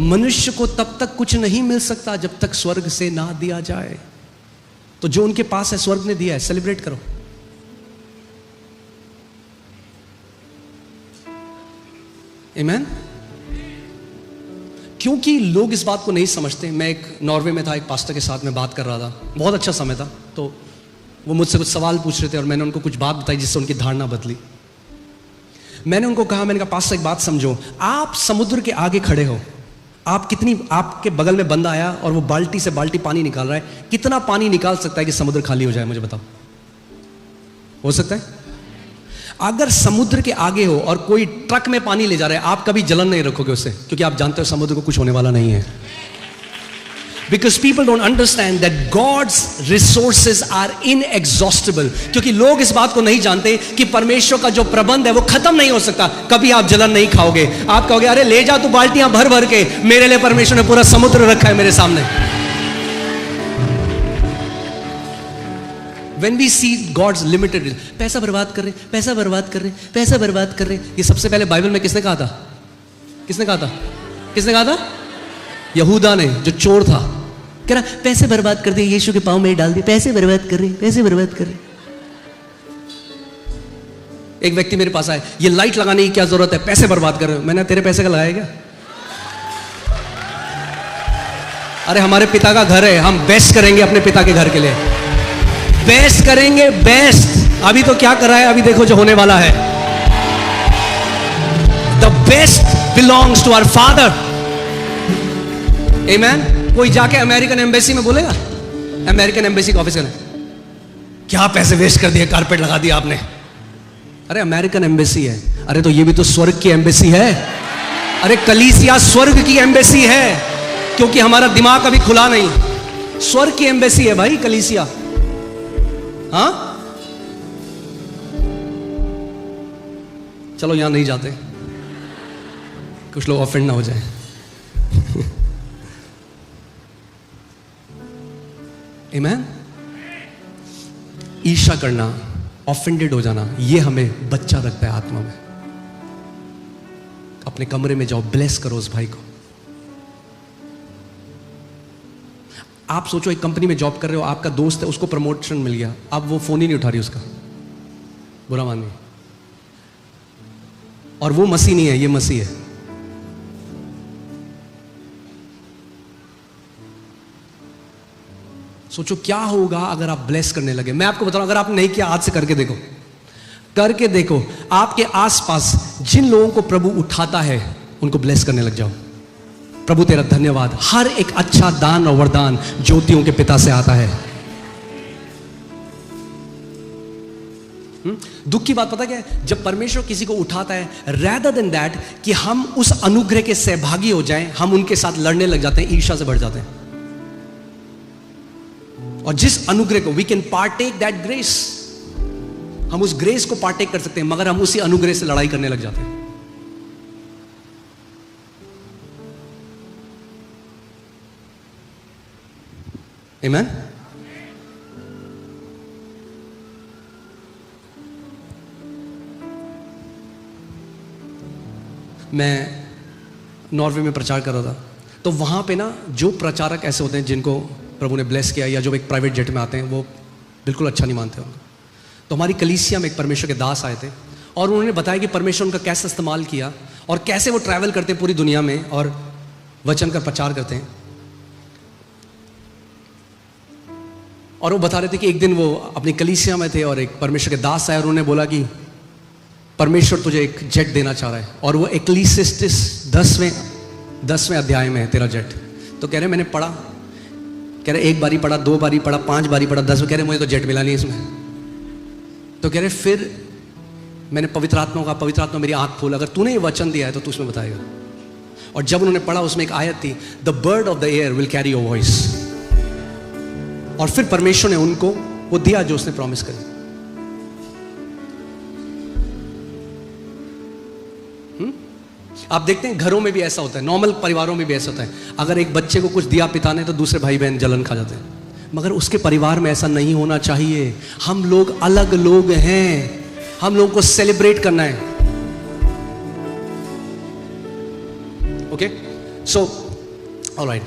मनुष्य को तब तक कुछ नहीं मिल सकता जब तक स्वर्ग से ना दिया जाए। तो जो उनके पास है स्वर्ग ने दिया है, सेलिब्रेट करो। आमीन। क्योंकि लोग इस बात को नहीं समझते। मैं एक नॉर्वे में था, एक पास्टर के साथ में बात कर रहा था, बहुत अच्छा समय था। तो वो मुझसे कुछ सवाल पूछ रहे थे और मैंने उनको कुछ बात बताई जिससे उनकी धारणा बदली। मैंने उनको कहा, मैंने कहा पास्टर एक बात समझो, आप समुद्र के आगे खड़े हो, आपके बगल में बंदा आया और वो बाल्टी से बाल्टी पानी निकाल रहा है, कितना पानी निकाल सकता है कि समुद्र खाली हो जाए? मुझे बताओ, हो सकता है? अगर समुद्र के आगे हो और कोई ट्रक में पानी ले जा रहा है, आप कभी जलन नहीं रखोगे उससे, क्योंकि आप जानते हो समुद्र को कुछ होने वाला नहीं है। Because people don't understand that God's resources are inexhaustible. क्योंकि लोग इस बात को नहीं जानते कि परमेश्वर का जो प्रबंध है वो खत्म नहीं हो सकता। कभी आप जलन नहीं खाओगे। आप कहोगे अरे ले जा तू बाल्टियां भर भर के, मेरे लिए परमेश्वर ने पूरा समुद्र रखा है मेरे सामने। When we see God's limited, पैसा बर्बाद कर रहे, पैसा बर्बाद कर रहे, पैसा बर्बाद कर रहे, ये सबसे पहले बाइबल में किसने कहा था? किसने कहा था? किसने कहा था? यहूदा ने, जो चोर था। कह रहा पैसे बर्बाद कर दिए, यीशु के पांव में डाल दिए, पैसे बर्बाद कर रहे, पैसे बर्बाद कर रहे। एक व्यक्ति मेरे पास आया, ये लाइट लगाने की क्या जरूरत है, पैसे बर्बाद कर रहे हो। मैंने तेरे पैसे का लगाया क्या? अरे हमारे पिता का घर है, हम बेस्ट करेंगे अपने पिता के घर के लिए, बेस्ट करेंगे, बेस्ट। अभी तो क्या कर रहा है, अभी देखो जो होने वाला है। The best belongs to our father. Amen. कोई जाके अमेरिकन एम्बेसी में बोलेगा, अमेरिकन एम्बेसी का ऑफिस में, क्या पैसे वेस्ट कर दिए, कारपेट लगा दिया आपने। अरे अमेरिकन एम्बेसी है, अरे तो ये भी तो स्वर्ग की एम्बेसी है। अरे कलीसिया स्वर्ग की एम्बेसी है, क्योंकि हमारा दिमाग अभी खुला नहीं। स्वर्ग की एम्बेसी है भाई कलीसिया। हाँ, चलो यहां नहीं जाते, कुछ लोग ऑफेंड ना हो जाए। आमीन। ईर्ष्या करना, ऑफेंडेड हो जाना, ये हमें बच्चा रखता है आत्मा में। अपने कमरे में जाओ, ब्लेस करो उस भाई को। आप सोचो एक कंपनी में जॉब कर रहे हो, आपका दोस्त है, उसको प्रमोशन मिल गया, अब वो फोन ही नहीं उठा रही उसका, बुरा मानिए। और वो मसीह नहीं है, ये मसीह है। सोचो क्या होगा अगर आप ब्लेस करने लगे। मैं आपको बता रहा हूं, अगर आप नहीं किया, आज से करके देखो, करके देखो। आपके आसपास जिन लोगों को प्रभु उठाता है उनको ब्लेस करने लग जाओ। प्रभु तेरा धन्यवाद, हर एक अच्छा दान और वरदान ज्योतियों के पिता से आता है। दुख की बात पता क्या है? जब परमेश्वर किसी को उठाता है, rather than that कि हम उस अनुग्रह के सहभागी हो जाएं, हम उनके साथ लड़ने लग जाते हैं, ईर्ष्या से बढ़ जाते हैं। और जिस अनुग्रह को we can partake that grace, हम उस ग्रेस को पार्टेक कर सकते हैं, मगर हम उसी अनुग्रह से लड़ाई करने लग जाते हैं। आमीन। मैं नॉर्वे में प्रचार कर रहा था, तो वहां पे ना जो प्रचारक ऐसे होते हैं जिनको प्रभु ने ब्लेस किया, या जो एक प्राइवेट जेट में आते हैं, वो बिल्कुल अच्छा नहीं मानते उनको। तो हमारी कलीसिया में एक परमेश्वर के दास आए थे और उन्होंने बताया कि परमेश्वर उनका कैसे इस्तेमाल किया और कैसे वो ट्रैवल करते हैं पूरी दुनिया में और वचन का प्रचार करते हैं। और वो बता रहे थे कि एक दिन वो अपनी कलीसिया में थे और एक परमेश्वर के दास आए और उन्होंने बोला कि परमेश्वर तुझे एक जेट देना चाह रहा है, और वो एक्लीसिस्टिस 10वें अध्याय में है तेरा जेट। तो कह रहे मैंने पढ़ा, कह रहे एक बारी पढ़ा, 2 बारी पढ़ा, 5 बारी पढ़ा, 10, कह रहे मुझे तो जेट मिला नहीं इसमें। तो कह रहे फिर मैंने पवित्र आत्मा मेरी आंख खोल, अगर तूने ये वचन दिया है तो तू उसमें बताएगा। और जब उन्होंने पढ़ा, उसमें एक आयत थी, the bird of the air will carry your voice. और फिर परमेश्वर ने उनको वो दिया जो उसने प्रॉमिस करी। आप देखते हैं घरों में भी ऐसा होता है, नॉर्मल परिवारों में भी ऐसा होता है। अगर एक बच्चे को कुछ दिया पिता ने तो दूसरे भाई बहन जलन खा जाते हैं, मगर उसके परिवार में ऐसा नहीं होना चाहिए। हम लोग अलग लोग हैं, हम लोगों को सेलिब्रेट करना है। Okay, so alright,